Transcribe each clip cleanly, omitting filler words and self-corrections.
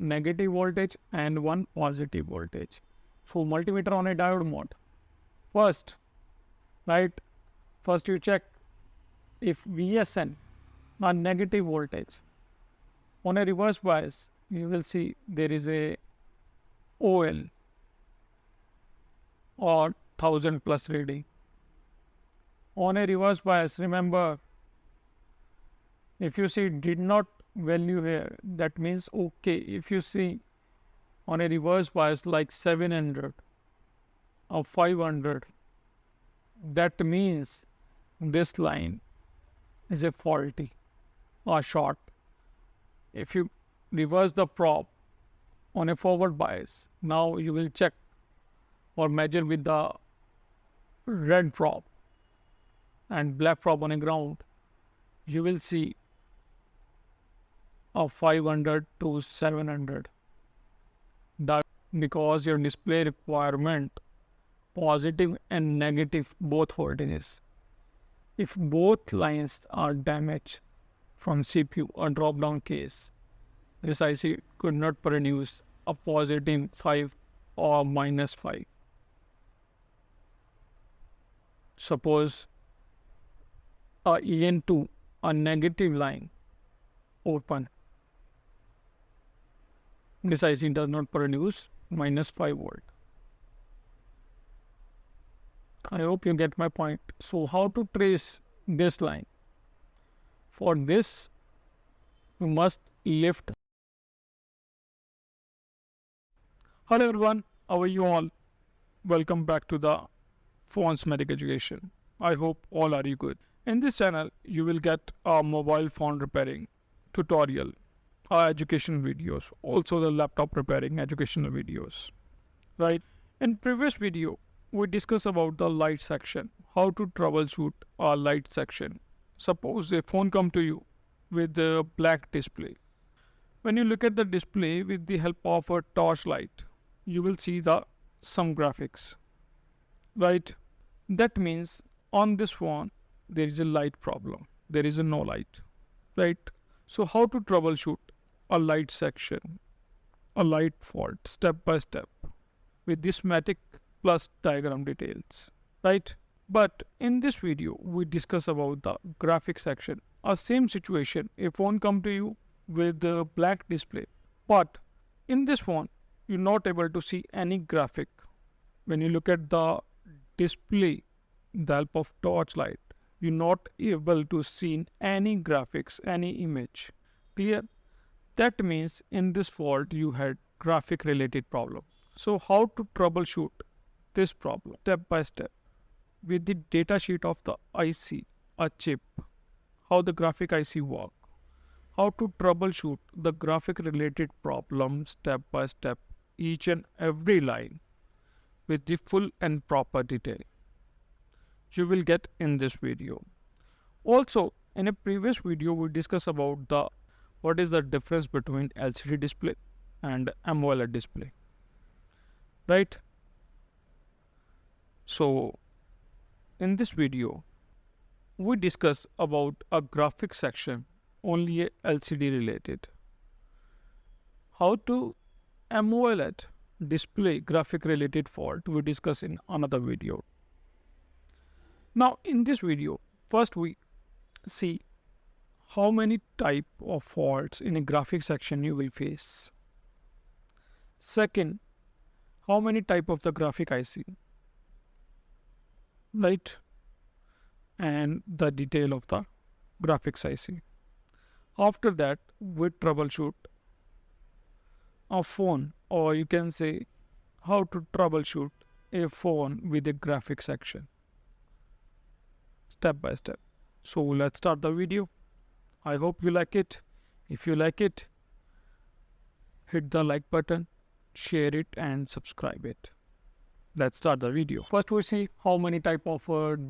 negative voltage and one positive voltage. So multimeter on a diode mode. First, right? First you check if VSN are negative voltage. On a reverse bias, you will see there is a OL or 1000 plus reading. On a reverse bias, remember, if you see did not value here, that means okay. If you see on a reverse bias like 700 or 500, that means this line is a faulty or short. If you reverse the probe on a forward bias, now you will check or measure with the red probe and black probe on a ground, you will see of 500 to 700. That because your display requirement positive and negative both voltages. If both lines are damaged from CPU or drop down case, this IC could not produce a positive 5 or minus 5. Suppose a EN2, a negative line open, this IC does not produce minus 5 volt. I hope you get my point. So how to trace this line? For this, you must lift. Hello everyone, how are you all? Welcome back to the phone schematic education. I hope all are you good. In this channel, you will get a mobile phone repairing tutorial, education videos, also the laptop repairing educational videos, right? In previous video, we discussed about the light section, how to troubleshoot a light section. Suppose a phone come to you with a black display. When you look at the display with the help of a torchlight, you will see some graphics, right? That means on this phone, there is a light problem. There is no light, right? So how to troubleshoot a light section, a light fault, step by step with this schematic plus diagram details, right? But in this video, we discuss about the graphic section. A same situation, a phone come to you with the black display, but in this phone, you're not able to see any graphic. When you look at the display, the help of torchlight, you're not able to see any graphics, any image. Clear? That means in this fault, you had graphic related problem. So how to troubleshoot this problem step by step with the data sheet of the IC, a chip, how the graphic IC work, how to troubleshoot the graphic related problem step by step, each and every line with the full and proper detail. You will get in this video. Also, in a previous video, we discussed about what is the difference between LCD display and AMOLED display, right? So in this video, we discuss about a graphic section, only a LCD related. How to AMOLED display graphic related fault, we discuss in another video. Now in this video, first we see how many type of faults in a graphic section you will face. Second, how many type of the graphic IC, right? And the detail of the graphics IC. After that, we troubleshoot a phone, or you can say how to troubleshoot a phone with a graphic section step by step. So let's start the video. I hope you like it. If you like it, hit the like button, share it and subscribe it. Let's start the video. First we see how many type of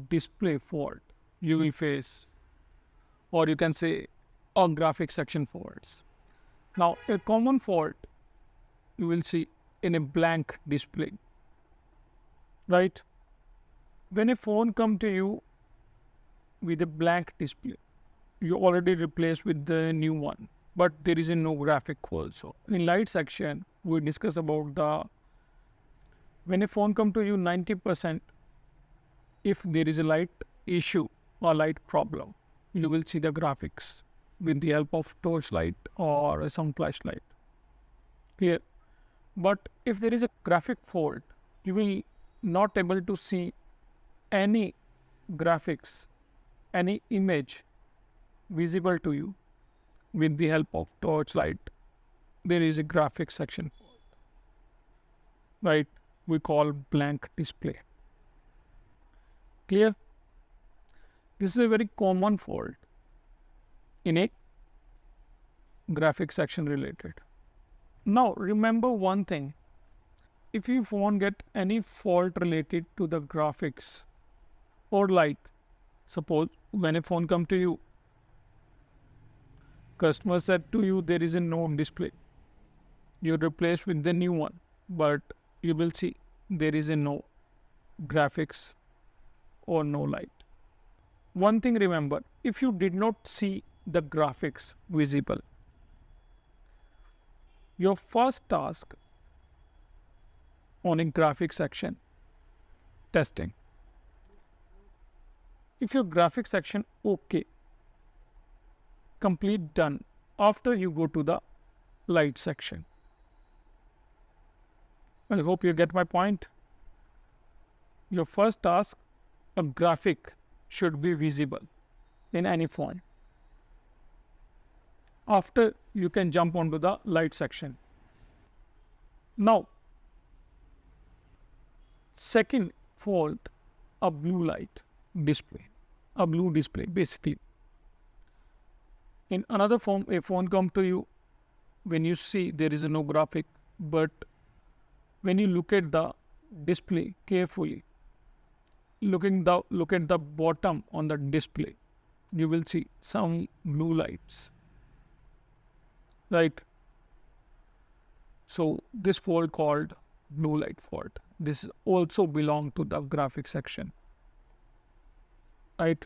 display fault you will face, or you can say a graphic section faults. Now a common fault you will see in a blank display, right? When a phone come to you with a blank display, you already replaced with the new one. but there is a no graphic also. In light section, we discuss about the when a phone come to you 90%, if there is a light issue or light problem, you will see the graphics with the help of torchlight or some flashlight. Clear? But if there is a graphic fault, you will not able to see any graphics, any image visible to you with the help of torchlight. There is a graphic section fault, right? We call blank display. Clear? This is a very common fault in a graphic section related. Now remember one thing, if your phone get any fault related to the graphics or light, suppose when a phone come to you, customer said to you there is a no display, you replace with the new one, but you will see there is a no graphics or no light. One thing remember, if you did not see the graphics visible, your first task on a graphic section, testing. If your graphic section okay, complete done, after you go to the light section. I hope you get my point. Your first task, a graphic should be visible in any phone. After, you can jump onto the light section. Now, second fault, a blue light display, a blue display basically. In another phone, a phone come to you, when you see there is no graphic, but when you look at the display carefully, look at the bottom on the display, you will see some blue lights, right? So this fault called blue light fault. This also belong to the graphic section, right?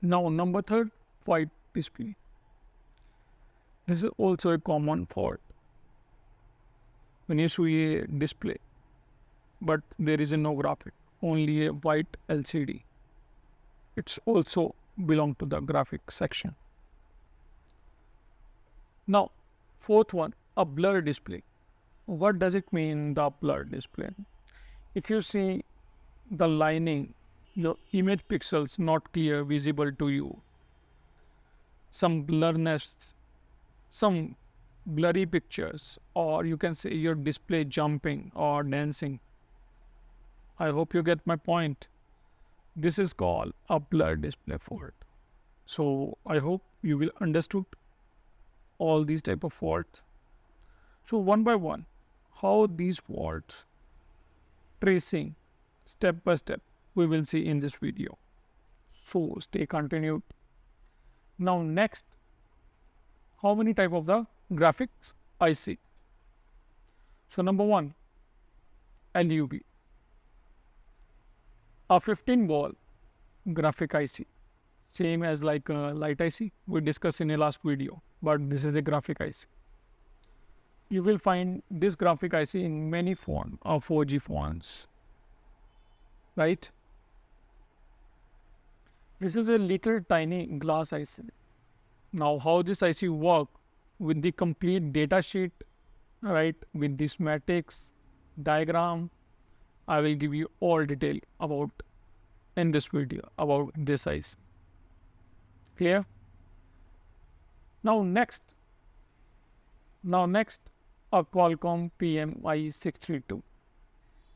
Now number third, white display. This is also a common fault. When you see a display, but there is no graphic, only a white LCD, it's also belong to the graphic section. Now, fourth one, a blur display. What does it mean, the blur display? If you see the lining, your image pixels not clear, visible to you, some blurriness, some blurry pictures, or you can say your display jumping or dancing. I hope you get my point. This is called a blur display fault. So I hope you will understood all these type of faults. So one by one, how these faults tracing step by step we will see in this video. So stay continued. Now next, how many type of the graphics IC? So number one, LUB, a 15 ball graphic IC, same as like a light IC we discussed in a last video, but this is a graphic IC. You will find this graphic IC in many phones or 4G phones, right? This is a little tiny glass IC. Now how this IC work with the complete data sheet, right, with the schematics, diagram, I will give you all detail about in this video about this IC. Clear? Now next, a Qualcomm PMI632.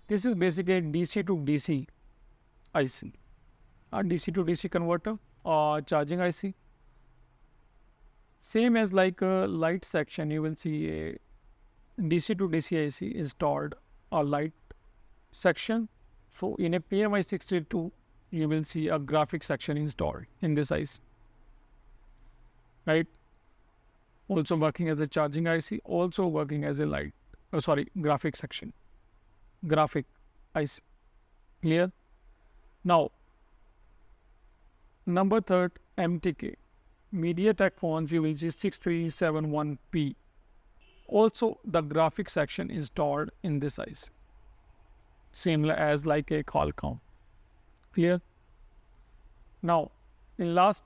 This is basically DC to DC IC, a DC to DC converter or charging IC. Same as like a light section, you will see a DC to DC IC installed a light section. So in a PMI632, you will see a graphic section installed in this IC, right? Also working as a charging IC, also working as a graphic section, graphic IC. Clear? Now, number third, MTK, MediaTek phones you will see 6371P. Also the graphics section installed in this IC, same as like a Qualcomm. Clear? Now in last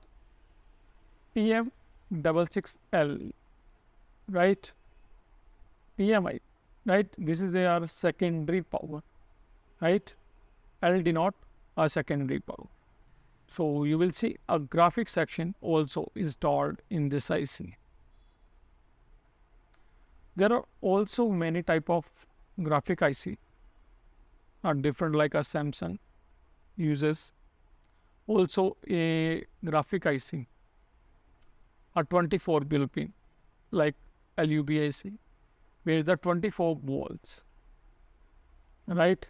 TM66L, right? TMI, right? This is our secondary power, right? L denote a secondary power. So you will see a graphics section also installed in this IC. There are also many type of graphic IC are different, like a Samsung uses also a graphic IC, a 24 pin like LUBIC, where the 24 volts, right?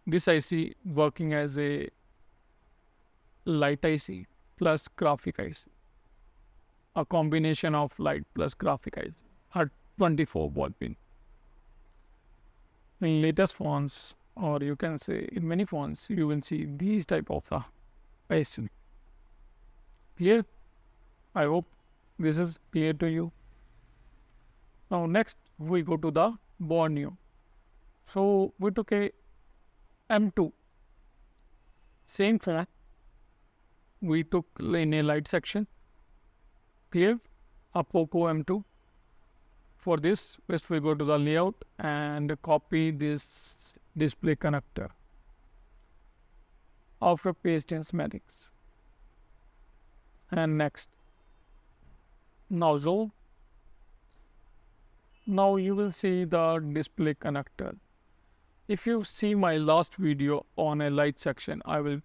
This IC working as a light IC plus graphic IC, a combination of light plus graphic IC, a 24 volt pin. In latest phones, or you can say in many phones, you will see these type of IC. Clear? I hope this is clear to you. Now next we go to the board new. So we took a M2, same phone we took in a light section. Clear? A Poco M2. For this, first we go to the layout and copy this display connector. After paste in schematics. And next. Now zoom. Now you will see the display connector. If you see my last video on a light section, I will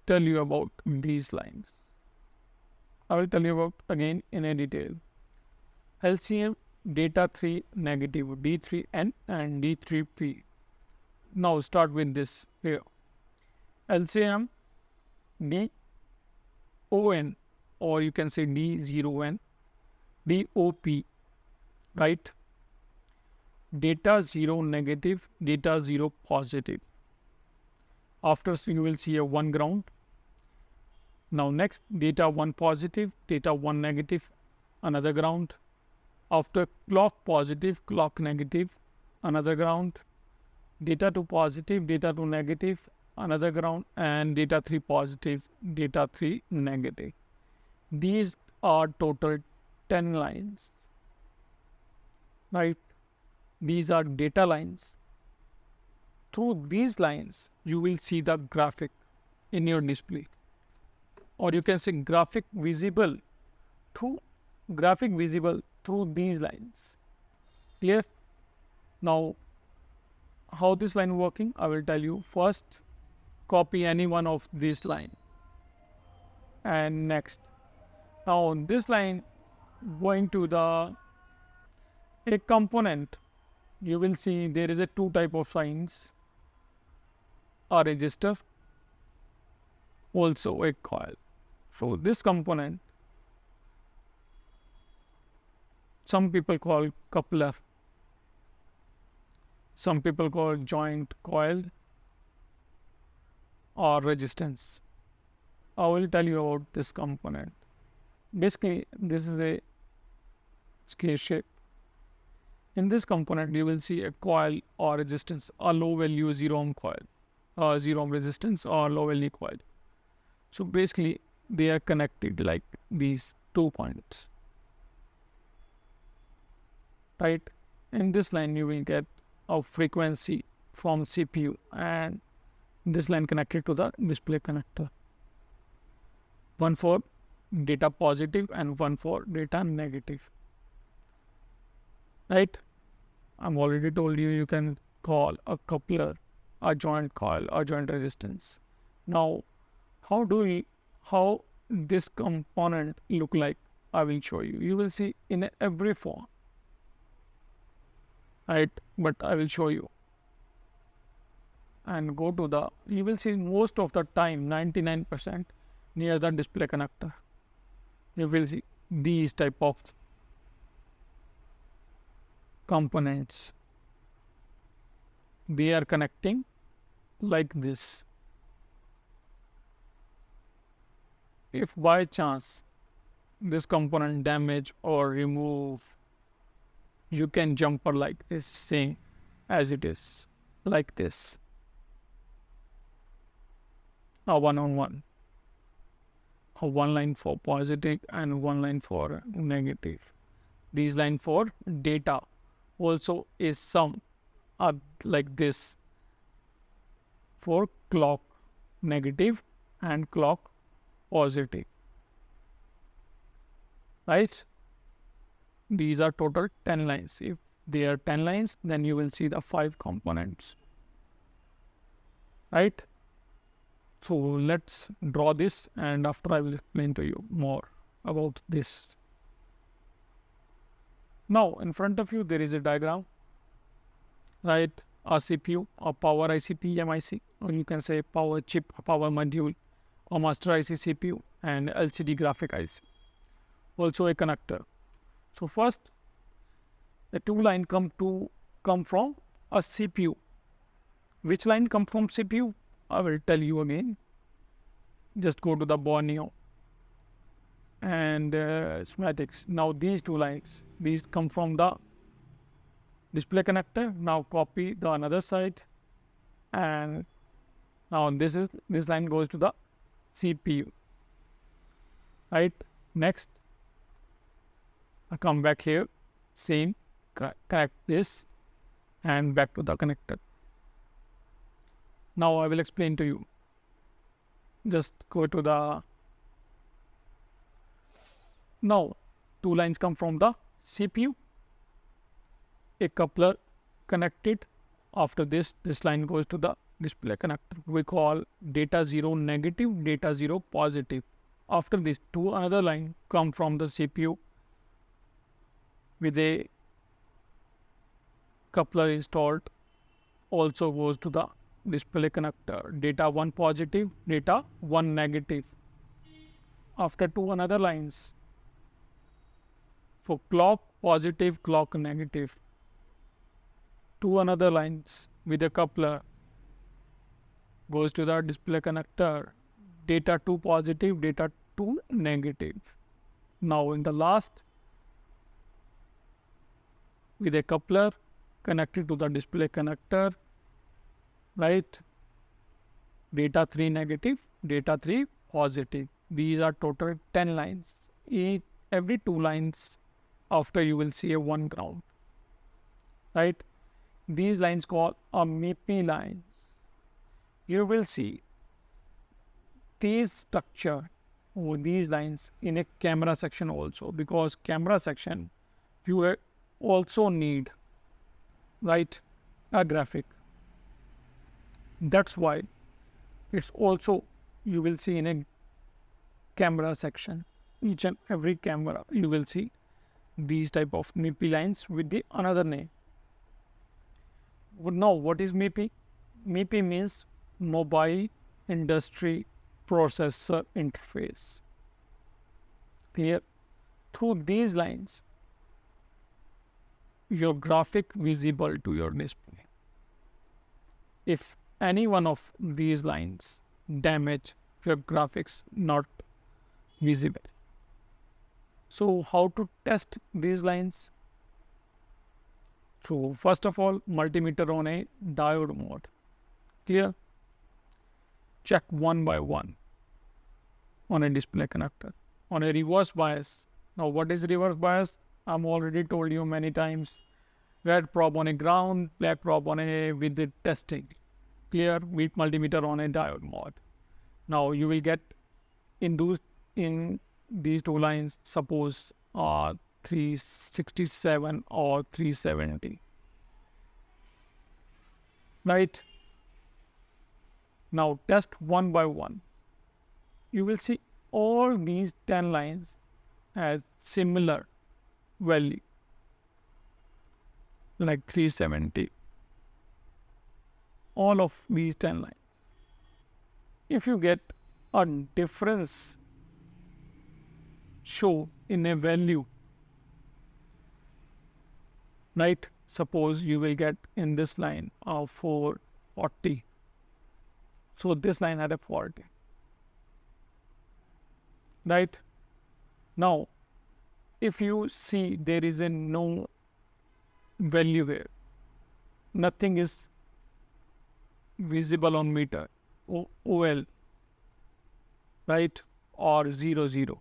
tell you about these lines. I will tell you about again in a detail. LCM data 3 negative D3N and D3P. Now start with this here. LCM DON, or you can say D0N, DOP, right? Data 0 negative, data 0 positive. After you will see a 1 ground. Now next, data 1 positive, data 1 negative, another ground. After clock positive, clock negative, another ground. Data 2 positive, data 2 negative, another ground, and data 3 positive, data 3 negative. These are total 10 lines, right? These are data lines. Through these lines, you will see the graphic in your display, or you can say graphic visible through these lines. Clear? Now, how this line working, I will tell you. First, copy any one of this line, and next. Now, this line going to the a component. You will see there is a two type of signs, a register, also a coil. So this component, some people call coupler, some people call joint coil or resistance. I will tell you about this component. Basically, this is a scale shape. In this component, you will see a coil or resistance, a low value 0 ohm coil, 0 ohm resistance or low value coil. So basically, they are connected like these 2 points, right? In this line, you will get a frequency from CPU, and this line connected to the display connector. One for data positive and one for data negative. Right? I'm already told you, you can call a coupler, a joint coil, or joint resistance. Now, how this component look like? I will show you. You will see in every phone, right? But I will show you. And go to the, you will see most of the time, 99% near the display connector. You will see these type of components. They are connecting like this. if by chance this component damage or remove, you can jumper like this, same as it is, like this, a one-on-one, a one line for positive and one line for negative. These line for data also is some are like this for clock negative and clock positive, right? These are total 10 lines. If there are 10 lines, then you will see the 5 components, right? So let's draw this, and after I will explain to you more about this. Now in front of you there is a diagram, right? A CPU, a power IC PMIC, or you can say power chip, a power module, a master IC CPU, and LCD graphic IC. Also a connector. So first, the two line come from a CPU. Which line come from CPU? I will tell you again. Just go to the Borneo and schematics. Now these two lines, these come from the display connector. Now copy the another side, and now this line goes to the CPU, right? Next, I come back here, same, connect this and back to the connector. Now I will explain to you. Just go to the, now two lines come from the CPU, a coupler connected. After this line goes to the display connector. We call data 0 negative, data 0 positive. After this, two another line come from the CPU with a coupler installed, also goes to the display connector. Data 1 positive, data 1 negative. After two another lines for clock positive, clock negative. Two another lines with a coupler goes to the display connector. Data 2 positive, data 2 negative. Now in the last, with a coupler connected to the display connector, right? Data 3 negative, data 3 positive. These are total 10 lines. Every two lines after you will see a one ground, right? These lines called a MIPI lines. You will see these structure or these lines in a camera section also, because camera section you also need, right, a graphic. That's why it's also you will see in a camera section. Each and every camera you will see these type of MIPI lines with the another name. Now what is MIPI? MIPI means mobile industry processor interface. Clear? Through these lines, your graphic visible to your display. If any one of these lines damage, your graphics not visible. So how to test these lines? So first of all, multimeter on a diode mode. Clear? Check one by one on a display connector. On a reverse bias. Now what is reverse bias? I'm already told you many times. Red probe on a ground, black probe on a with the testing. Clear? With multimeter on a diode mode. Now you will get in these two lines, suppose 367 or 370, right? Now test one by one. You will see all these 10 lines as similar value, like 370. All of these 10 lines. If you get a difference show in a value, right? Suppose you will get in this line of 440. So this line had a 40. right? Now, if you see there is a no value here, nothing is visible on meter, OL, right? Or 00.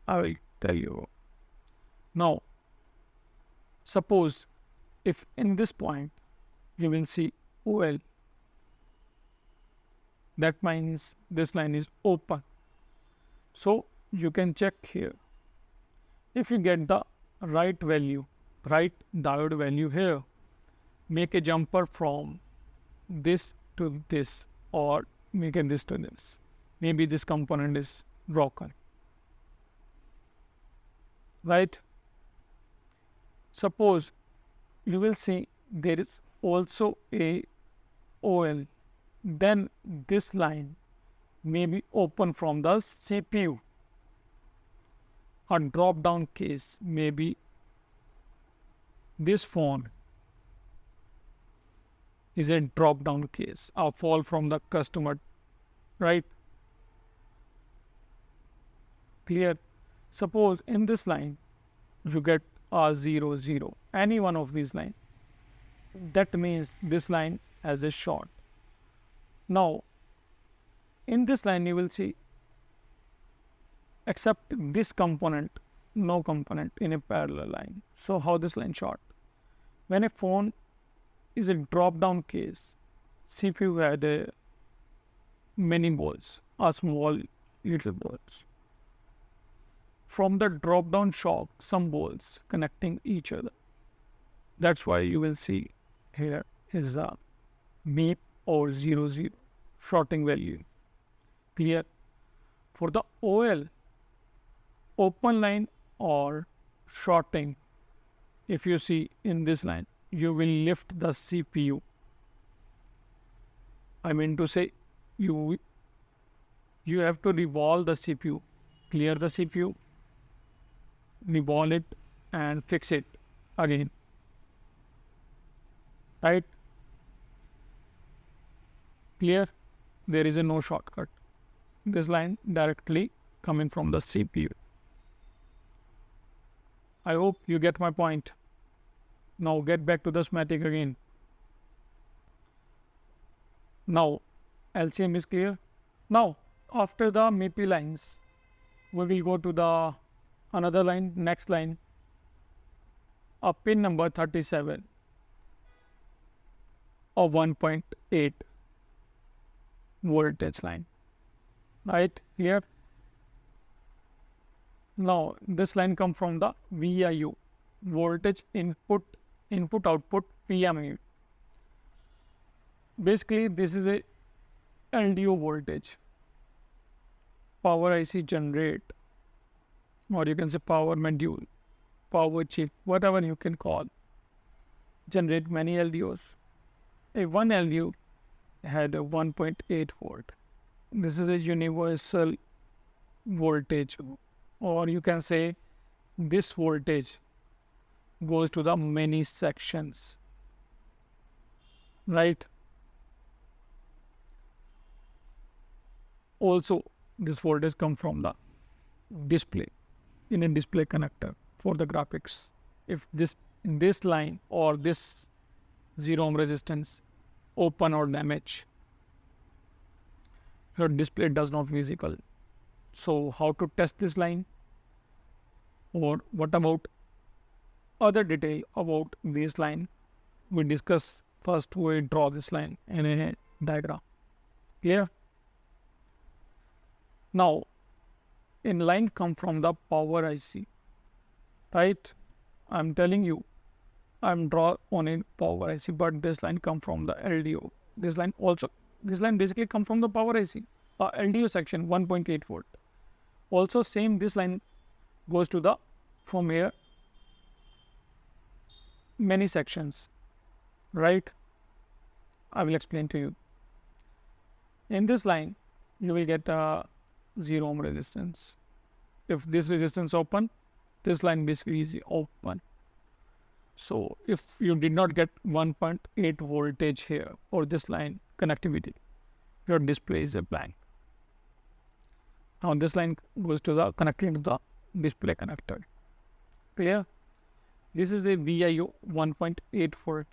I will tell you. Now, suppose if in this point you will see OL, that means this line is open. So you can check here. If you get the right value, right diode value here, make a jumper from this to this, or make it this to this. Maybe this component is broken, right? Suppose you will see there is also a OL, then this line may be open from the CPU. A drop down case may be this phone is a drop down case, a fall from the customer, right? Clear? Suppose in this line you get a 0 0, any one of these lines, that means this line has a short. Now in this line you will see except this component, no component in a parallel line. So how this line short? When a phone is a drop down case, CPU had a many balls, a small little balls. From the drop down shock, some balls connecting each other. That's why you will see here is a MEP or 0 0 shorting value. Clear? For the OL, open line or shorting, if you see in this line, you will lift the CPU. I mean to say, you have to revolve the CPU, clear the CPU, revolve it and fix it again, right? Clear? There is a no shortcut. This line directly coming from the CPU. I hope you get my point. Now get back to the schematic again. Now LCM is clear. Now after the MIPI lines, we will go to the another line, next line, a pin number 37 of 1.8 voltage line, right here. Now this line come from the VIO, voltage input output PMU. Basically this is a LDO voltage, power IC generate, or you can say power module, power chip, whatever you can call, generate many LDOs. A one LDO had a 1.8 volt. This is a universal voltage, or you can say this voltage goes to the many sections, right? Also this voltage come from the display, in a display connector for the graphics. If this line or this 0 ohm resistance open or damage, your display does not visible. So how to test this line, or what about other detail about this line, we discuss. First we draw this line in a diagram. Clear? Now in line come from the power IC, right? I'm telling you, I'm draw on a power IC, but this line come from the LDO. This line basically come from the power IC, LDO section 1.8 volt. Also same, this line goes to the from here many sections, right? I will explain to you. In this line you will get a 0 ohm resistance. If this resistance open, this line basically is open. So if you did not get 1.8 voltage here or this line connectivity, your display is a blank. Now this line goes to the connecting to the display connector. Clear? This is the VIO 1.84.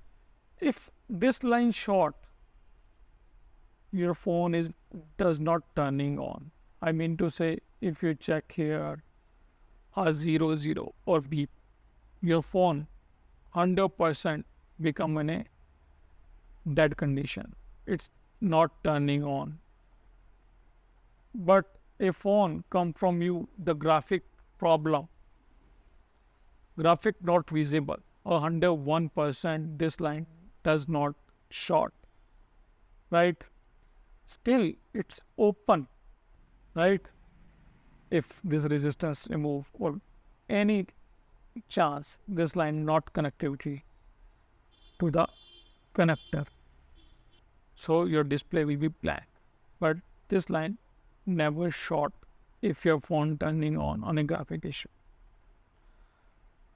If this line short, your phone does not turning on. I mean to say, if you check here a 00 or beep, your phone 100% become in a dead condition. It's not turning on. But a phone come from you, the graphic problem, graphic not visible, 101% this line does not short, right? Still it's open, right? If this resistance remove or any chance this line not connectivity to the connector, so your display will be blank. But this line never short if your phone turning on a graphic issue.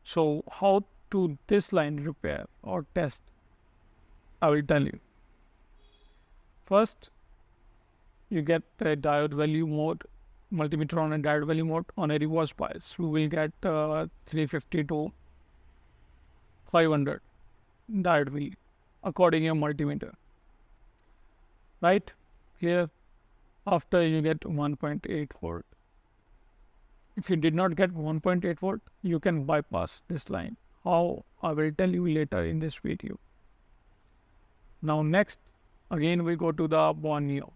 So how to this line repair or test, I will tell you. First, you get a diode value mode, multimeter on a diode value mode. On a reverse bias, you will get 350 to 500 diode value according to your multimeter, right? Here, after you get 1.8 volt. If you did not get 1.8 volt, you can bypass this line. How? I will tell you later in this video. Now next, again we go to the Borneo.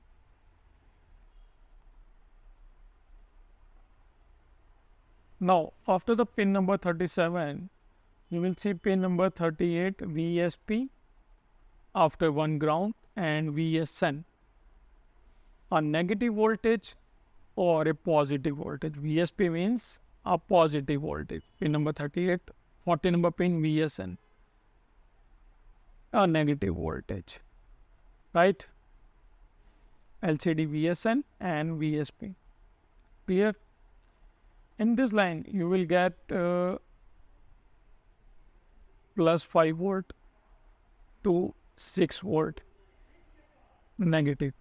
Now after the pin number 37, you will see pin number 38 VSP, after 1 ground, and VSN. A negative voltage or a positive voltage. VSP means a positive voltage. Pin number 38, 40 number pin VSN, a negative voltage, right? LCD VSN and VSP. Clear? In this line, you will get plus 5 volt to 6 volt negative.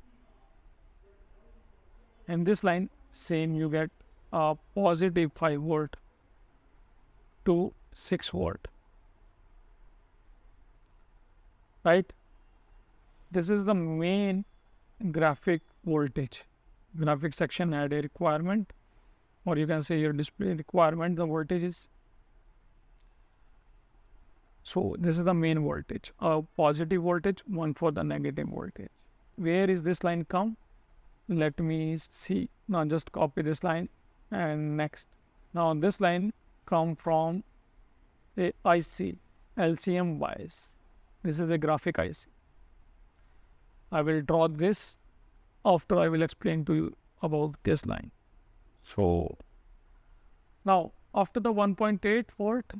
In this line, same, you get a positive 5 volt to 6 volt, right? This is the main graphic voltage. Graphic section had a requirement, or you can say your display requirement, the voltage is. So this is the main voltage, a positive voltage, one for the negative voltage. Where is this line come? Let me see. Now just copy this line and next. Now this line come from a IC, LCM bias. This is a graphic IC. I will draw this after I will explain to you about this line. So now after the 1.8 volt,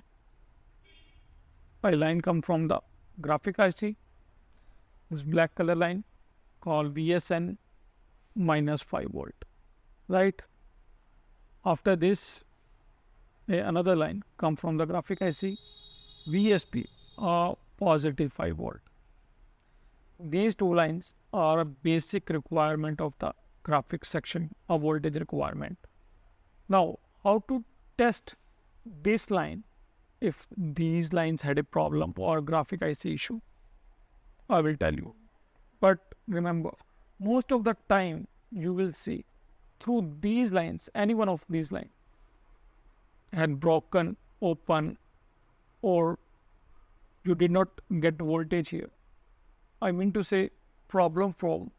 a line come from the graphic IC, this black color line called VSN minus 5 volt, right? After this, another line come from the graphic IC, VSP, positive 5 volt. These two lines are a basic requirement of the graphic section, a voltage requirement. Now, how to test this line if these lines had a problem or graphic IC issue? I will tell you. But remember, most of the time you will see through these lines, any one of these lines had broken, open, or you did not get voltage here. I mean to say problem from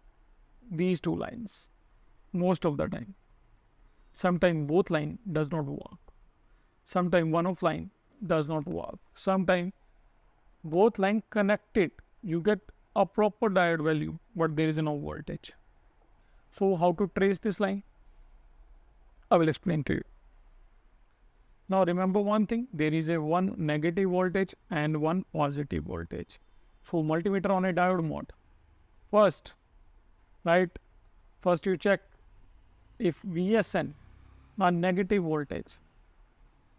these two lines most of the time. Sometimes both line does not work. Sometimes one of line does not work. Sometimes both line connected, you get a proper diode value, but there is no voltage. So how to trace this line? I will explain to you. Now remember one thing, there is a one negative voltage and one positive voltage. So multimeter on a diode mode. First, right? First you check if VSN are negative voltage.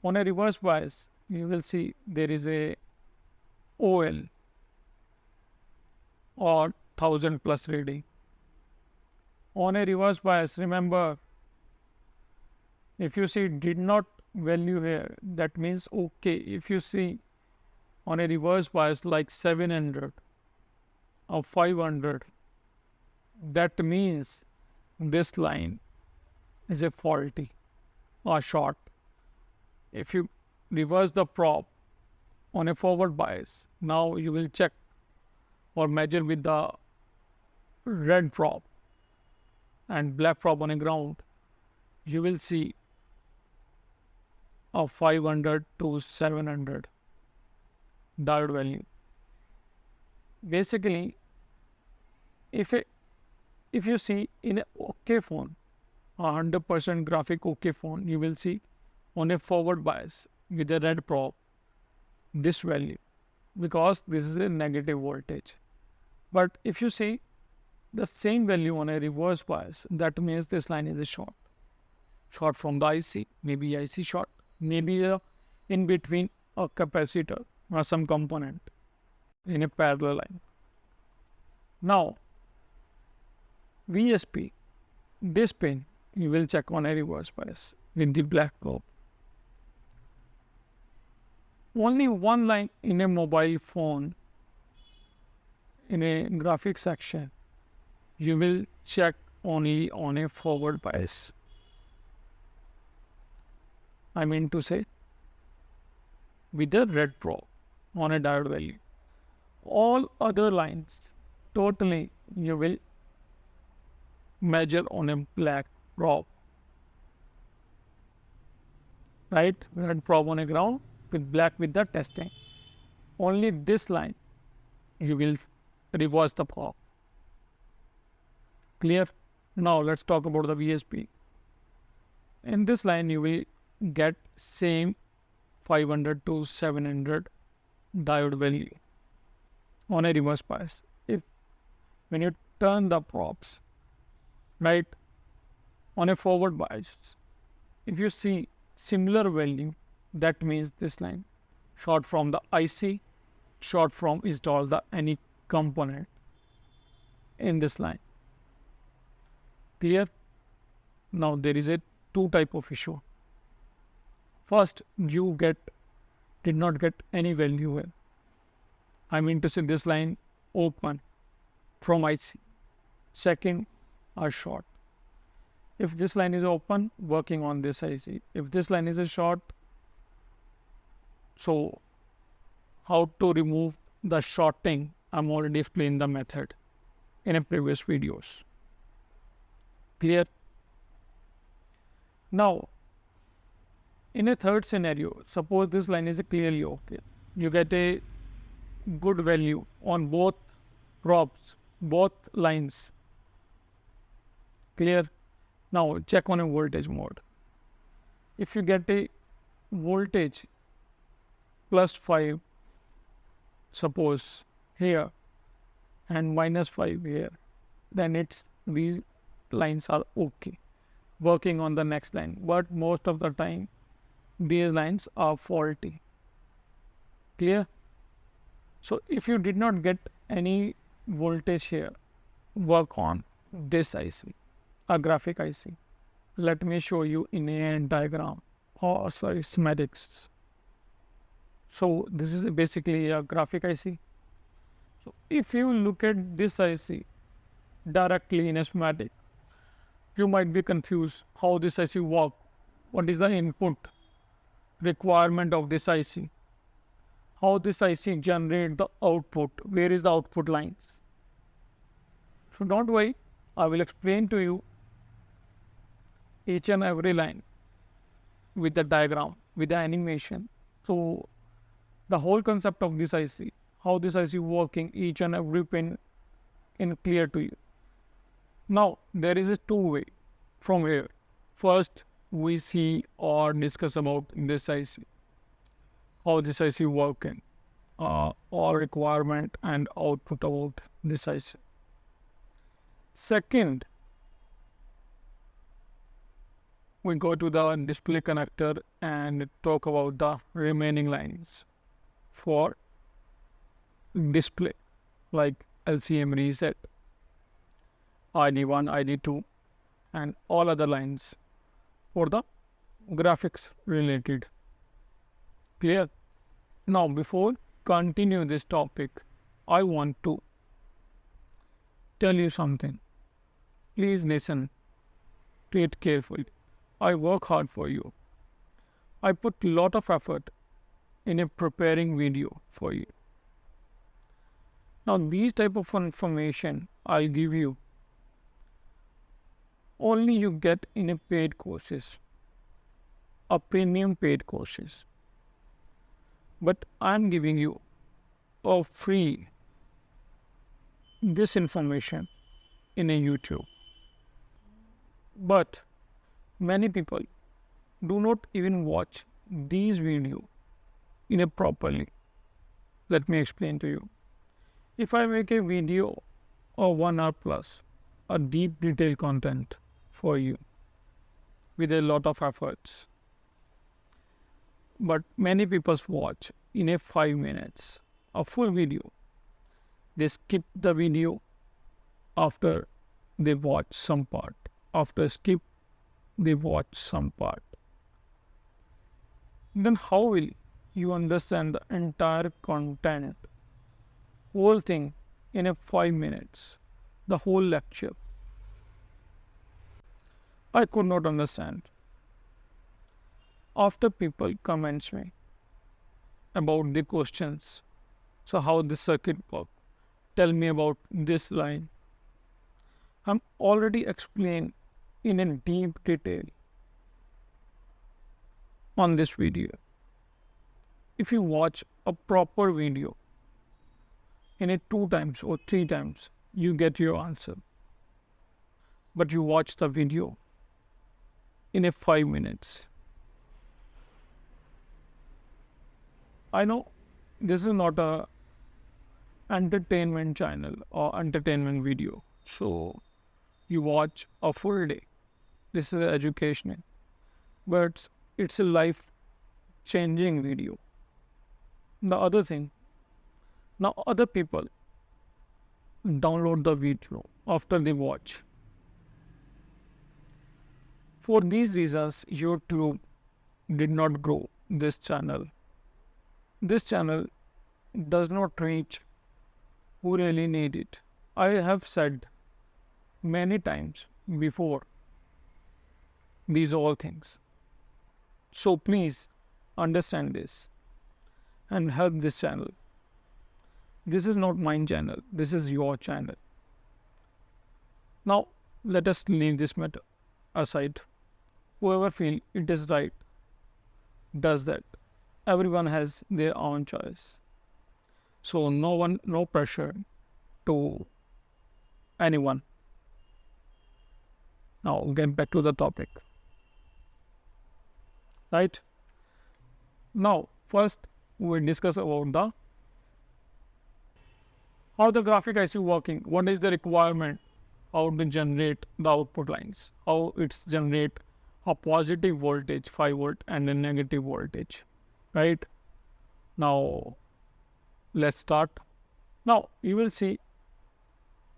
On a reverse bias, you will see there is a OL or 1000 plus reading. On a reverse bias, remember If you see did not value here, that means okay. If you see on a reverse bias like 700 or 500, that means this line is a faulty or short. If you reverse the prop on a forward bias, now you will check or measure with the red prop and black prop on a ground, you will see a 500 to 700 diode value. Basically, if you see in a OK phone, 100% graphic OK phone, you will see on a forward bias with a red prop this value, because this is a negative voltage. But if you see the same value on a reverse bias, that means this line is a short from the IC, maybe IC short, maybe in between a capacitor or some component in a parallel line. Now VSP, this pin you will check on a reverse bias with the black probe. Only one line in a mobile phone, in a graphic section, you will check only on a forward bias. I mean to say with the red probe on a diode value. All other lines totally you will measure on a black probe. Right? Red probe on a ground with black with the testing. Only this line you will reverse the probe. Clear? Now let's talk about the VSP. In this line you will get same 500 to 700 diode value on a reverse bias. If when you turn the probes, right, on a forward bias, if you see similar value, that means this line short from the IC, short from install the any component in this line. Clear? Now there is a two type of issue. First, you did not get any value here. I mean to say this line open from IC. Second, are short. If this line is open, working on this IC. If this line is a short, so how to remove the shorting, I'm already explained the method in a previous videos. Clear? Now, in a third scenario, suppose this line is clearly okay. You get a good value on both probes, both lines. Clear? Now check on a voltage mode. If you get a voltage +5, suppose here, and -5 here, then these lines are okay. Working on the next line, but most of the time these lines are faulty. Clear? So if you did not get any voltage here, work on this IC, a graphic IC. Let me show you in a diagram, or sorry, schematics. So this is basically a graphic IC. So if you look at this IC directly in a schematic, you might be confused how this IC works. What is the input requirement of this IC? How this IC generate the output? Where is the output lines? So don't worry, I will explain to you each and every line with the diagram, with the animation. So the whole concept of this IC, how this IC working, each and every pin in clear to you. Now there is a two-way from here. First, we see or discuss about this IC, how this IC working, or requirement and output about this IC. Second, we go to the display connector and talk about the remaining lines for display, like LCM reset, ID1, ID2, and all other lines for the graphics related. Clear? Now before continue this topic, I want to tell you something. Please listen to it carefully. I work hard for you. I put lot of effort in a preparing video for you. Now these type of information I'll give you only you get in a paid courses, a premium paid courses. But I'm giving you a free this information in a YouTube. But many people do not even watch these video in a properly. Let me explain to you. If I make a video of 1 hour plus, a deep detailed content for you with a lot of efforts, but many people watch in a 5 minutes a full video. They skip the video after they watch some part. After skip, they watch some part. Then how will you understand the entire content, whole thing in a 5 minutes, the whole lecture? I could not understand. After people comments me about the questions, so how this circuit work, tell me about this line. I'm already explained in a deep detail on this video. If you watch a proper video in a 2 times or 3 times, you get your answer. But you watch the video in a 5 minutes. I know this is not a entertainment channel or entertainment video. So you watch a full day. This is educational. But it's a life changing video. The other thing, now other people download the video after they watch. For these reasons, YouTube did not grow this channel. This channel does not reach who really need it. I have said many times before these all things. So please understand this and help this channel. This is not my channel. This is your channel. Now let us leave this matter aside. Whoever feel it is right does that. Everyone has their own choice. So no pressure to anyone. Now get back to the topic. Right? Now first we discuss about the how the graphic IC working, what is the requirement, how to generate the output lines, how it's generate a positive voltage 5 volt and a negative voltage. Right? Now let's start. Now you will see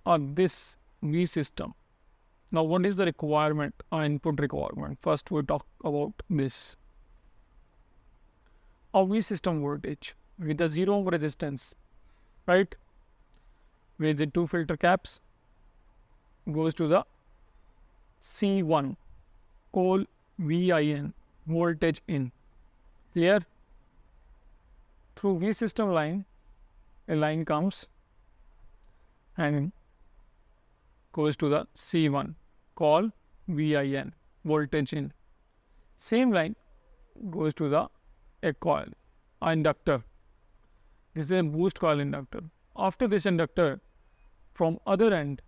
on this V system. Now what is the requirement, input requirement? First we talk about this. A V system voltage with a 0 ohm resistance, right? With the 2 filter caps goes to the C1, call VIN, voltage in. Clear? Through V system line, a line comes and goes to the C1, call VIN, voltage in. Same line goes to the a coil, inductor. This is a boost coil inductor. After this inductor, from other end,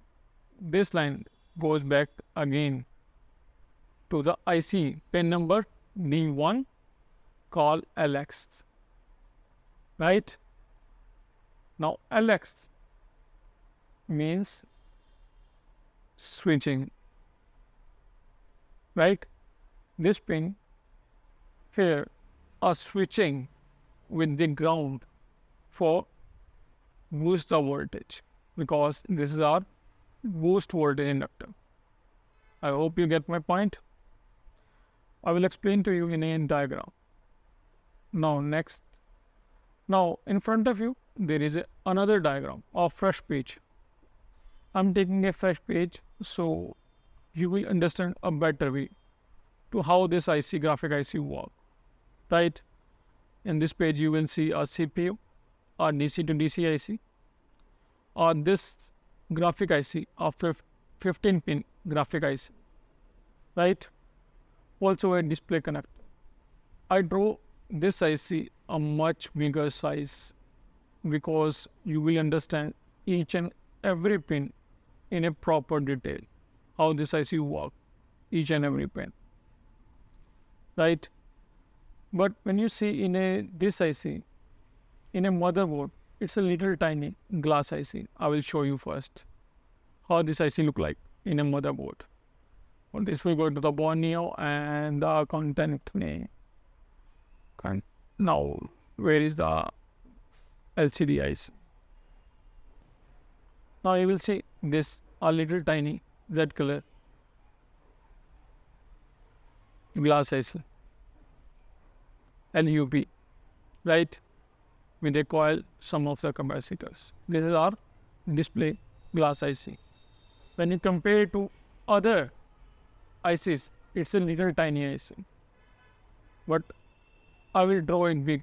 this line goes back again to the IC pin number D1, call LX. Right? Now LX means switching. Right? This pin here are switching with the ground for boost the voltage, because this is our boost voltage inductor. I hope you get my point. I will explain to you in a diagram. Now now in front of you there is another diagram of fresh page. I'm taking a fresh page so you will understand a better way to how this graphic IC work, right? In this page you will see a CPU, a DC to DC IC, or this graphic IC of 15 pin graphic IC, right? Also a display connector. I draw this IC a much bigger size because you will understand each and every pin in a proper detail, how this IC work, each and every pin, right? But when you see in this IC, in a motherboard, it's a little tiny glass IC. I will show you first how this IC look like in a motherboard. For this we go to the phone.How and the content name. Now, where is the LCD IC? Now you will see this a little tiny red color glass IC, LUP, right? With a coil, some of the capacitors. This is our display glass IC. When you compare to other ICs, it's a little tiny IC. But I will draw it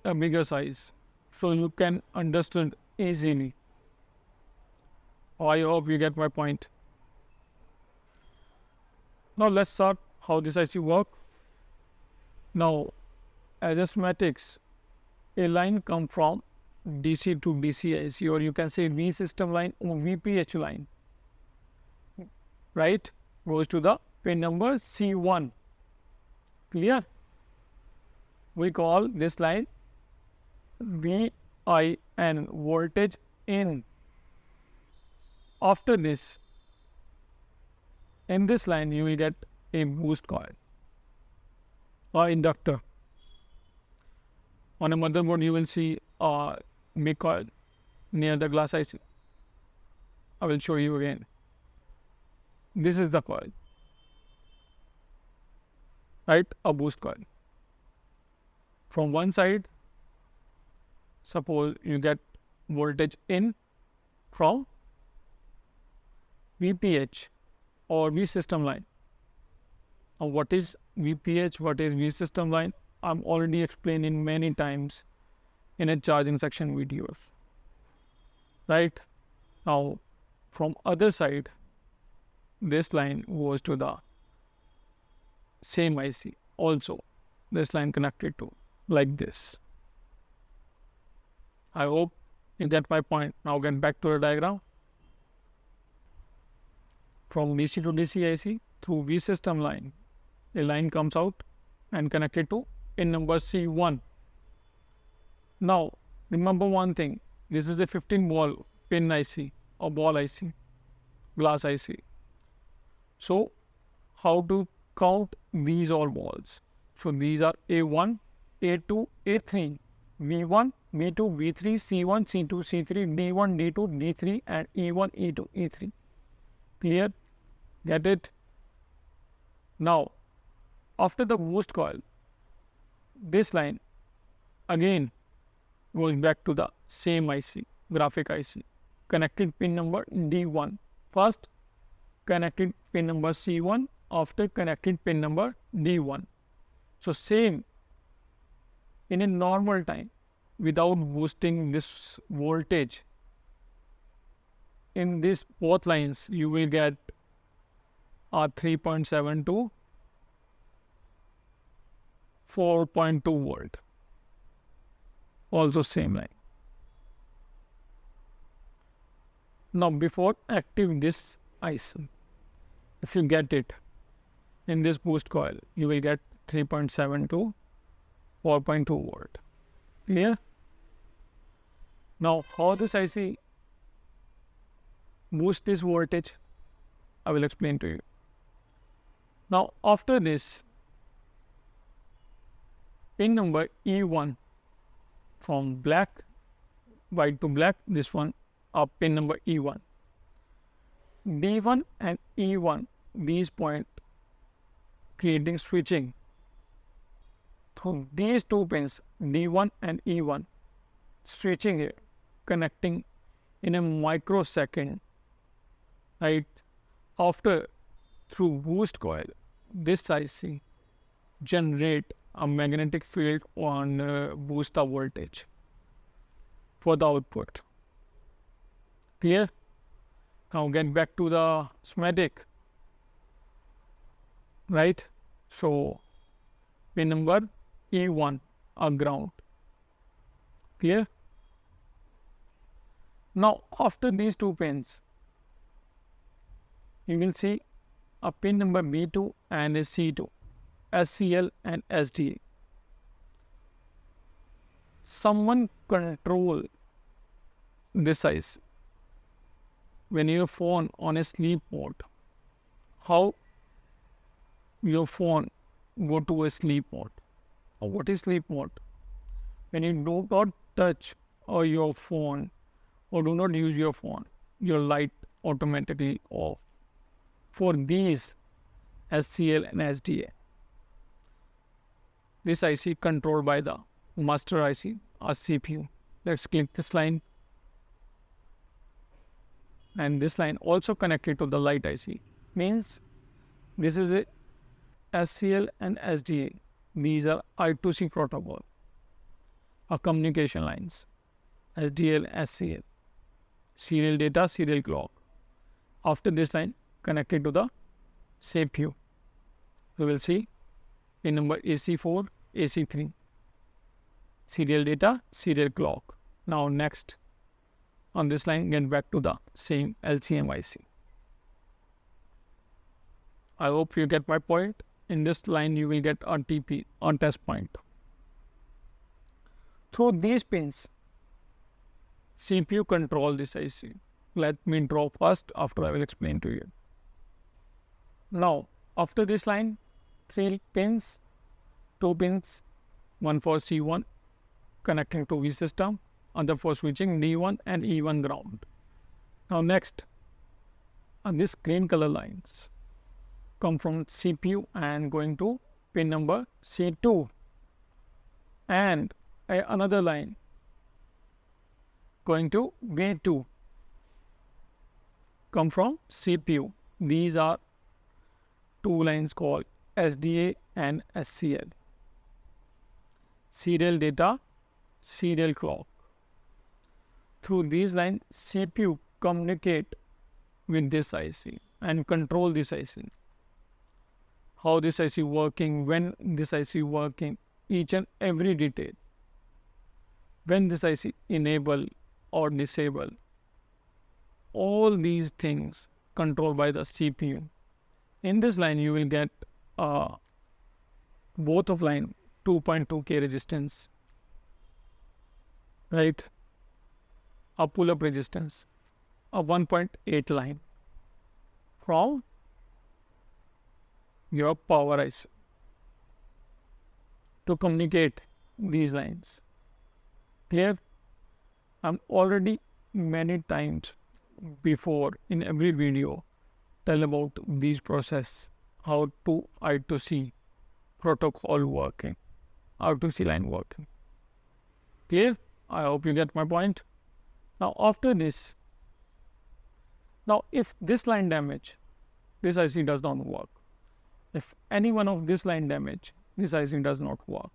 a bigger size so you can understand easily. I hope you get my point. Now let's start how this IC work. Now, as a schematics, a line come from DC to DC IC, or you can say V system line or VPH line, right? Goes to the pin number C1. Clear? We call this line VIN, voltage in. After this, in this line you will get a boost coil or inductor. On a motherboard you will see a big coil near the glass IC. I will show you again. This is the coil, right? A boost coil. From one side, suppose you get voltage in from VPH or V system line. Now, what is VPH? What is V system line? I'm already explaining many times in a charging section videos, right? Now, from other side, this line goes to the same IC. Also, this line connected to like this. I hope you get my point. Now get back to the diagram. From DC to DC IC through V system line, a line comes out and connected to pin number C1. Now remember one thing, this is a 15 ball pin IC or ball IC, glass IC. So how to count these all balls? So these are A1, A2, A3, V1, V2, V3, C1, C2, C3, D1, D2, D3 and E1, E2, E3. Clear? Get it? Now, after the boost coil, this line again goes back to the same IC, graphic IC, connected pin number D1. First, connected pin number C1, after connected pin number D1. So same in a normal time without boosting this voltage. In these both lines, you will get a 3.7 to 4.2 volt. Also same line. Now before active this IC, if you get it in this boost coil, you will get 3.7 to 4.2 volt. Clear? Now how this IC boost this voltage, I will explain to you. Now after this, pin number E1 from white to black, this one up pin number E1. D1 and E1, these point creating switching through these two pins D1 and E1, switching it, connecting in a microsecond, right? After, through boost coil, this IC generate a magnetic field on boost the voltage for the output. Clear? Now get back to the schematic, right? So pin number E1 are ground. Clear? Now after these two pins, you will see a pin number B2 and a C2, SCL and SDA. Someone control this IC. When your phone on a sleep mode, how your phone go to a sleep mode? Or what is sleep mode? When you do not touch your phone or do not use your phone, your light automatically off. For these SCL and SDA, this IC controlled by the master IC or CPU. Let's click this line, and this line also connected to the light IC. Means this is a SCL and SDA. These are I2C protocol, or communication lines. SDL, SCL, serial data, serial clock. After this line connected to the CPU, we will see pin number AC4, AC3, serial data, serial clock. Now next on this line, get back to the same LCM IC. I hope you get my point. In this line, you will get a TP, on test point. Through these pins, CPU control this IC. Let me draw first, after I will explain to you. Now, after this line, 3 pins, 2 pins, one for C1 connecting to V system, other for switching D1 and E1 ground. Now next, this green color lines come from CPU and going to pin number C2, and another line going to V2 come from CPU. These are two lines called SDA and SCL, serial data, serial clock. Through these lines, CPU communicate with this IC and control this IC. How this IC working, when this IC working, each and every detail. When this IC enable or disable, all these things controlled by the CPU. In this line, you will get both of line 2.2K resistance, right? A pull-up resistance, a 1.8 line from your power IC to communicate these lines. Clear? I'm already many times before in every video tell about these process, how to I2C protocol working, I2C line working. Clear? I hope you get my point. Now after this, now if this line damage, this IC does not work. If any one of this line damage, this IC does not work.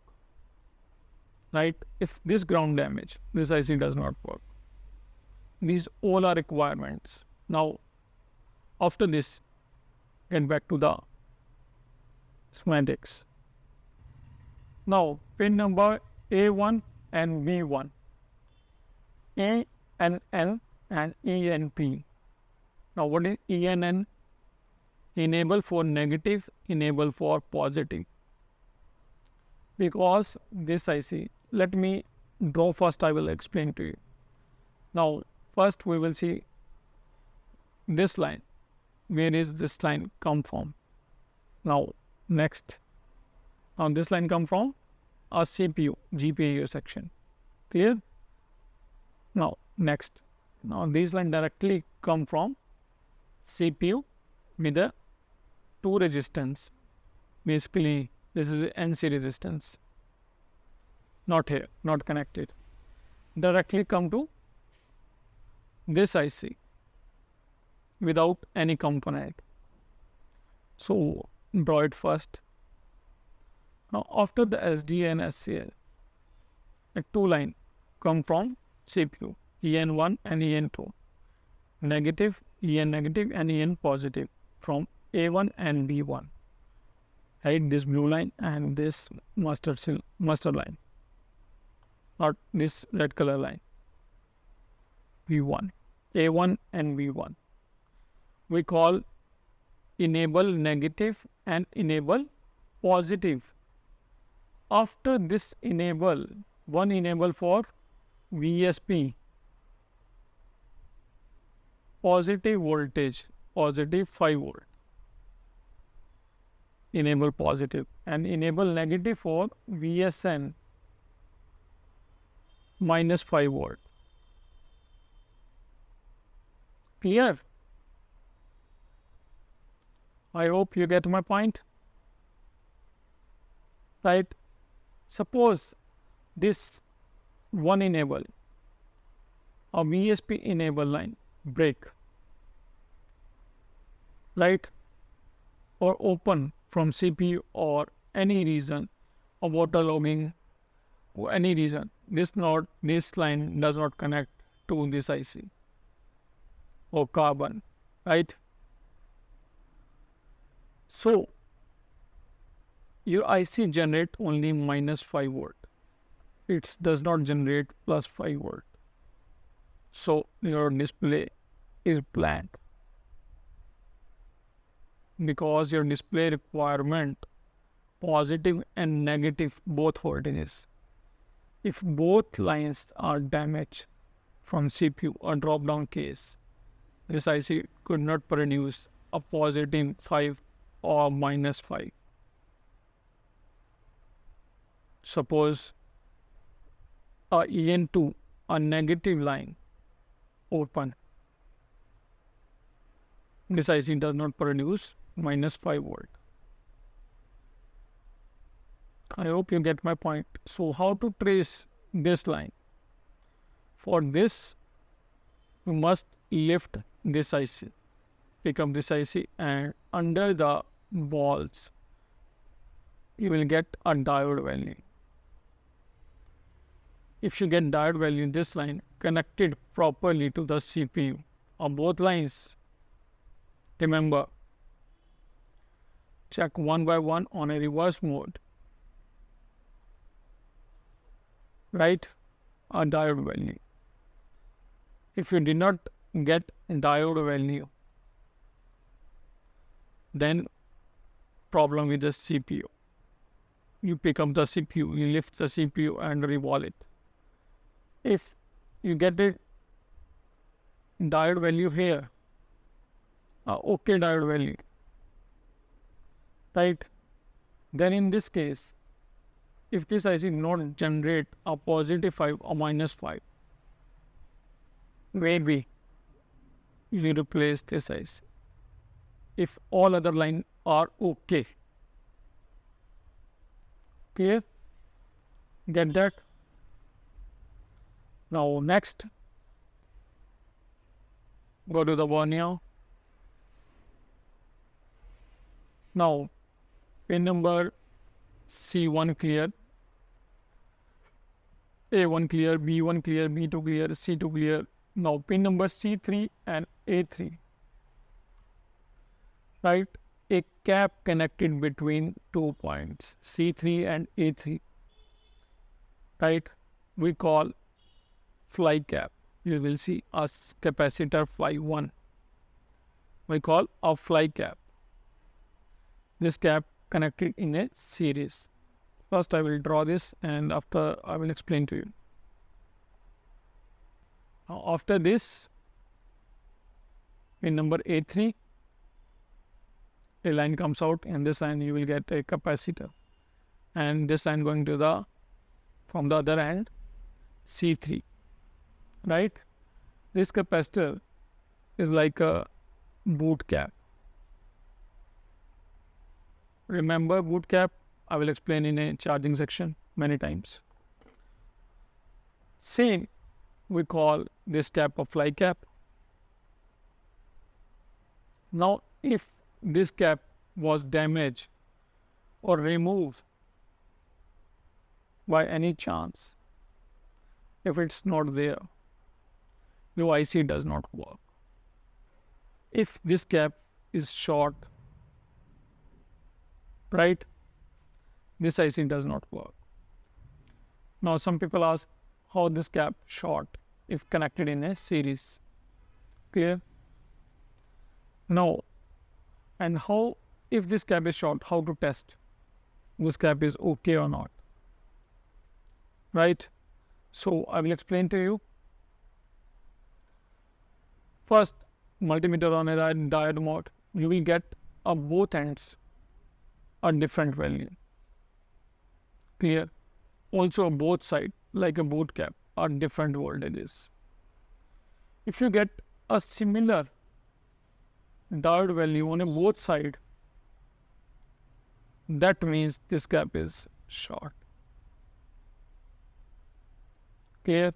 Right? If this ground damage, this IC does not work. These all are requirements. Now after this, get back to the schematics. Now pin number A1 and B1, E and N and E and P. Now what is E and N? Enable for negative, enable for positive. Because this IC, let me draw first, I will explain to you. Now first we will see this line. Where is this line come from? Now next, now this line come from a CPU, GPU section. Clear? Now next, now this line directly come from CPU with a 2 resistance, Basically, this is NC resistance. Not here, not connected. Directly come to this IC without any component. So draw it first. Now after the SD and SCL, a two line come from CPU, EN1 and EN2. Negative, EN negative and EN positive from A1 and B1. Right, this blue line and this master line, not this red color line. V1, A1 and V1. We call enable negative and enable positive. After this enable, one enable for VSP, positive voltage, positive 5 volt. Enable positive, and enable negative for VSN, minus 5 volt. Clear? I hope you get my point. Right? Suppose this one enable, a VSP enable line break, right, or open from CPU or any reason, or waterlogging or any reason, this line does not connect to this IC or carbon, right? So your IC generate only minus 5 volt. It does not generate plus 5 volt. So your display is blank, because your display requirement positive and negative both voltages. If both lines are damaged from CPU or drop down case, this IC could not produce a positive 5 or minus 5. Suppose a EN2, a negative line open, this IC does not produce minus 5 volt. I hope you get my point. So how to trace this line? For this, you must lift this IC, pick up this IC, and under the balls, you will get a diode value. If you get diode value in this line connected properly to the CPU on both lines, remember, check one by one on a reverse mode, right, a diode value. If you did not get diode value, then problem with the CPU. You pick up the CPU, you lift the CPU and revolve it. If you get a diode value here, okay diode value, right, then in this case, if this IC not generate a positive 5 or minus 5, maybe you replace this IC. If all other lines are okay. Clear? Get that? Now next, go to the vernier. Now pin number C1 clear, A1 clear, B1 clear, B2 clear, C2 clear. Now pin number C3 and A3, right? A cap connected between 2 points, C3 and A3, right? We call fly cap. You will see a capacitor fly 1. We call a fly cap. This cap connected in a series. First I will draw this, and after I will explain to you. Now after this, pin number A3, a line comes out, and this line you will get a capacitor, and this line going to the from the other end C3, right? This capacitor is like a boot cap. remember boot cap? I will explain in a charging section many times. Same, we call this cap a fly cap. Now, if this cap was damaged or removed by any chance, if it's not there, your IC does not work. If this cap is short, right, this IC does not work. Now, some people ask how this cap short if connected in a series. Clear? Now, and how, if this cap is short, how to test this cap is okay or not, right? So I will explain to you. First, multimeter on a diode mode, you will get both ends a different value. Clear? Also both sides, like a boot cap, are different voltages. If you get a similar diode value on a both side, that means this cap is short. Clear?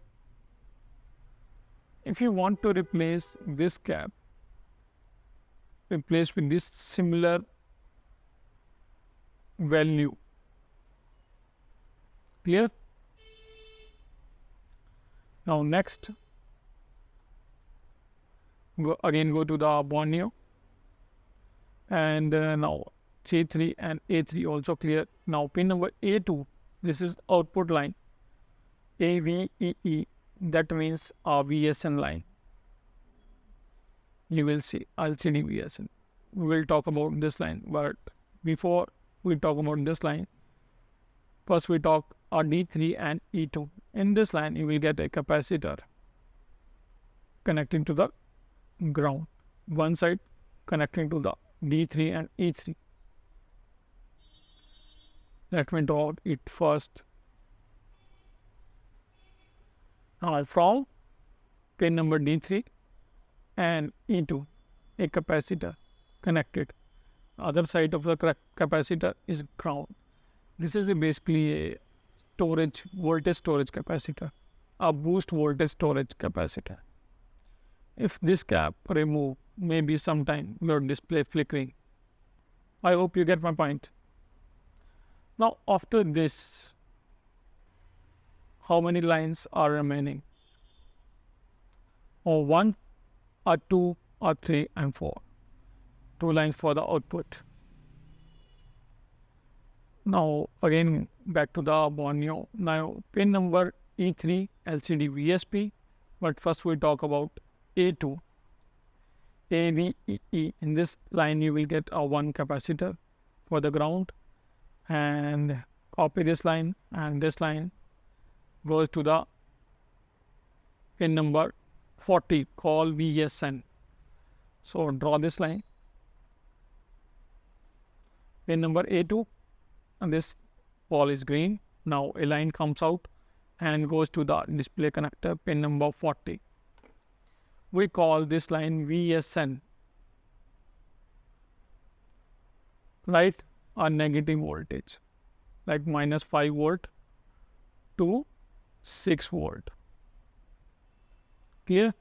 If you want to replace this cap, replace with this similar value. Clear? Now next, go to the Borneo, and now J3 and A3 also clear. Now pin number A2, this is output line, AVEE, that means a VSN line. You will see LCD VSN. We will talk about this line, but before we talk about this line, first we talk D3 and E2. In this line, you will get a capacitor connecting to the ground. One side connecting to the D3 and E3. Let me draw it first. Now from pin number D3 and E2, a capacitor connected. Other side of the capacitor is ground. This is basically a storage, voltage storage capacitor, a boost voltage storage capacitor. If this cap remove, maybe sometime your display flickering. I hope you get my point. Now after this, how many lines are remaining? Or 1, or 2, or 3 and 4. 2 lines for the output. Now again back to the Borneo. Now pin number E3 LCD VSP, but first we talk about A2 AVEE. In this line you will get a 1 capacitor for the ground, and copy this line, and this line goes to the pin number 40 called VSN. So draw this line, pin number A2, and this ball is green. Now a line comes out and goes to the display connector, pin number 40. We call this line VSN, right? A negative voltage, like minus 5 volt to 6 volt. Clear?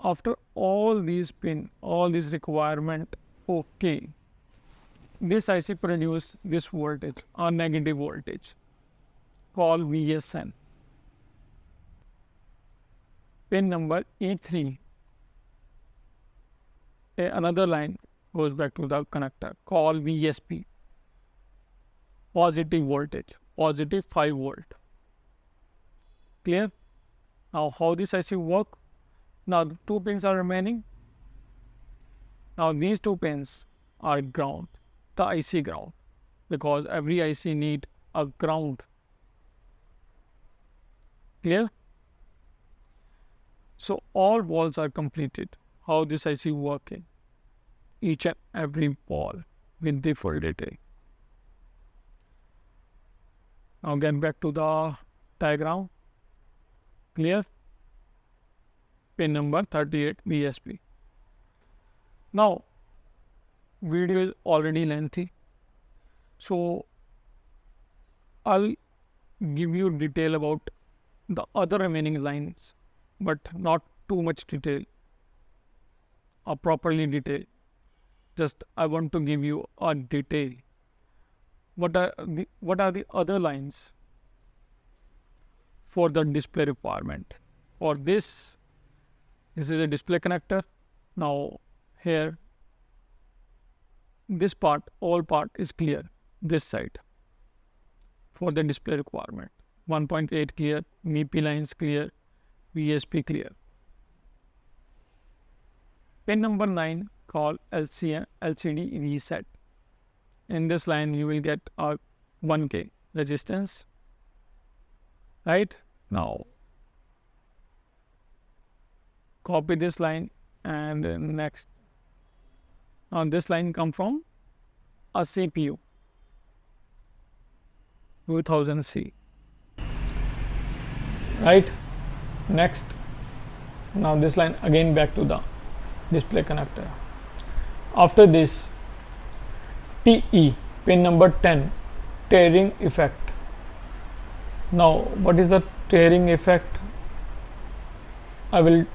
After all these pin, all these requirement, okay, this IC produce this voltage, a negative voltage, called VSN. Pin number E3, another line goes back to the connector, called VSP, positive voltage, positive 5 volt. Clear? Now how this IC work? Now 2 pins are remaining. Now these 2 pins are ground, the IC ground, because every IC need a ground. Clear? So all balls are completed. How this IC working? Each and every ball with the full detail. Now get back to the diagram. Clear? Pin number 38 VSP. Now video is already lengthy, so I'll give you detail about the other remaining lines, but not too much detail or properly detailed. Just I want to give you a detail. What are the other lines for the display requirement? For this is a display connector. Now here this part, all part is clear, this side for the display requirement. 1.8 clear, MIPI lines clear, VSP clear. Pin number 9 called LCD reset. In this line you will get a 1K resistance. Right? Now copy this line and next. Now this line come from a CPU 2000C. Right? Next. Now this line again back to the display connector. After this, TE pin number 10, tearing effect. Now what is the tearing effect? I will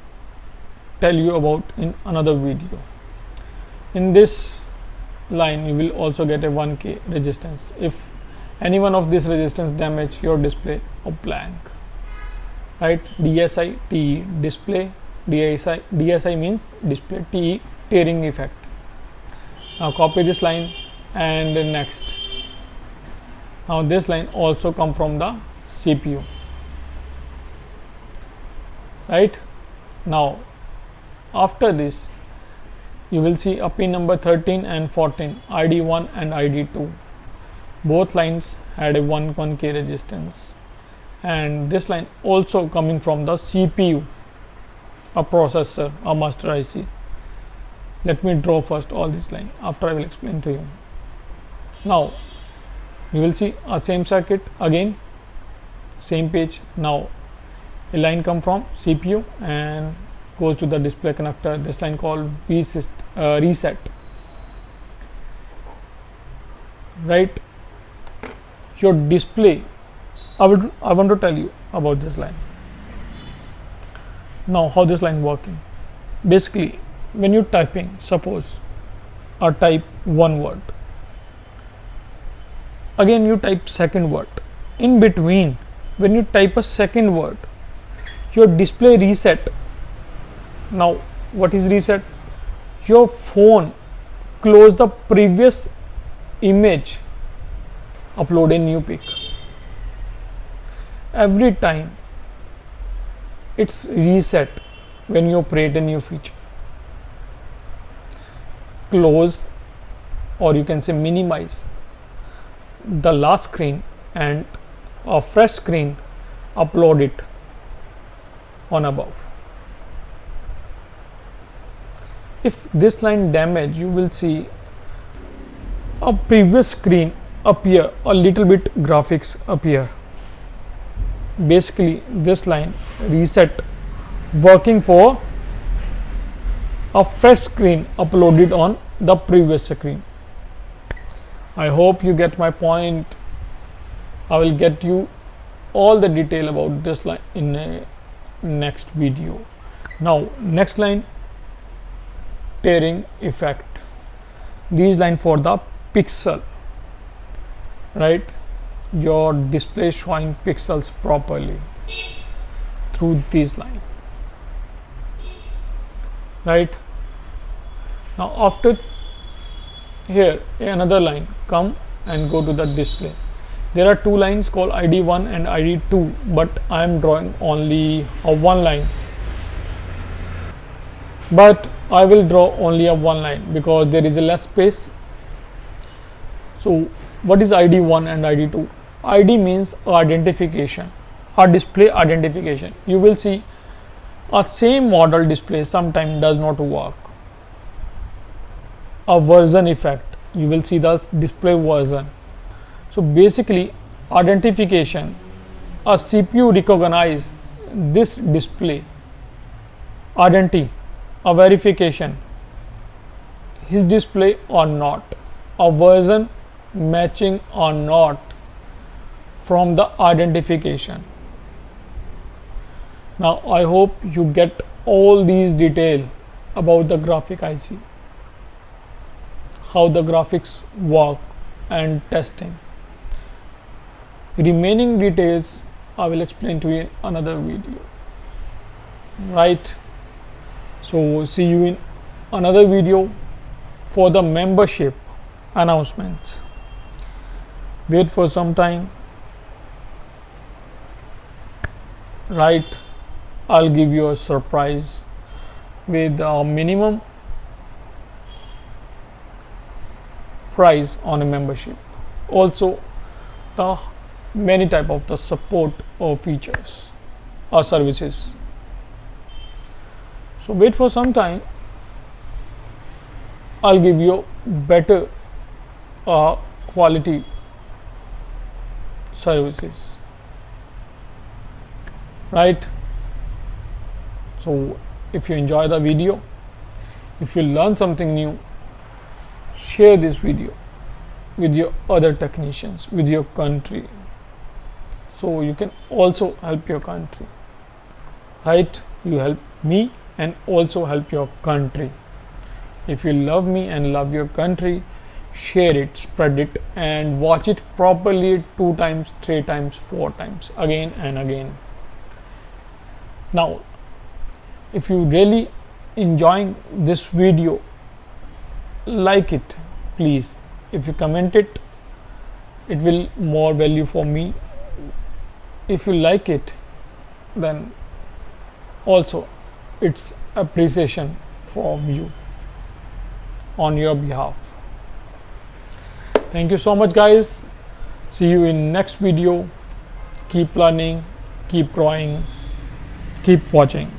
tell you about in another video. In this line you will also get a 1K resistance. If any one of this resistance damage your display or blank. Right? DSI, TE display, DSI means display, TE tearing effect. Now copy this line and next. Now this line also come from the CPU. Right? Now after this you will see a pin number 13 and 14, ID1 and ID2. Both lines had a 1K resistance, and this line also coming from the CPU, a processor, a master IC. Let me draw first all this line, after I will explain to you. Now you will see a same circuit again, same page. Now a line come from CPU and goes to the display connector. This line called reset. Right? Your display, I want to tell you about this line. Now how this line working? Basically when you typing, suppose or type one word, again you type second word. In between, when you type a second word, your display reset. Now what is reset? Your phone close the previous image, upload a new pic. Every time it's reset when you operate a new feature. Close, or you can say minimize the last screen and a fresh screen, upload it on above. If this line damage, you will see a previous screen appear, a little bit graphics appear. Basically this line reset working for a fresh screen uploaded on the previous screen. I hope you get my point. I will get you all the detail about this line in a next video. Now next line, tearing effect. These line for the pixel. Right? Your display showing pixels properly through this line. Right? Now after here another line come and go to the display. There are two lines called ID1 and ID2, but I am drawing only a one line. But I will draw only a one line because there is a less space. So what is ID1 and ID2? ID means identification, a display identification. You will see a same model display sometimes does not work. A version effect, you will see the display version. So basically identification, a CPU recognize this display identity, a verification. his display or not, a version matching or not from the identification. Now I hope you get all these detail about the graphic IC, how the graphics work and testing. Remaining details I will explain to you in another video, right? So see you in another video for the membership announcements. Wait for some time, right? I'll give you a surprise with a minimum price on a membership. Also the many type of the support or features or services. So wait for some time, I'll give you better quality services, right? So if you enjoy the video, if you learn something new, share this video with your other technicians, with your country, so you can also help your country, right? You help me and also help your country. If you love me and love your country, share it, spread it, and watch it properly 2 times, 3 times, 4 times, again and again. Now if you really enjoying this video, like it please. If you comment it, it will more value for me. If you like it, then also it's appreciation from you on your behalf. Thank you so much guys. See you in next video. Keep learning, keep growing, keep watching.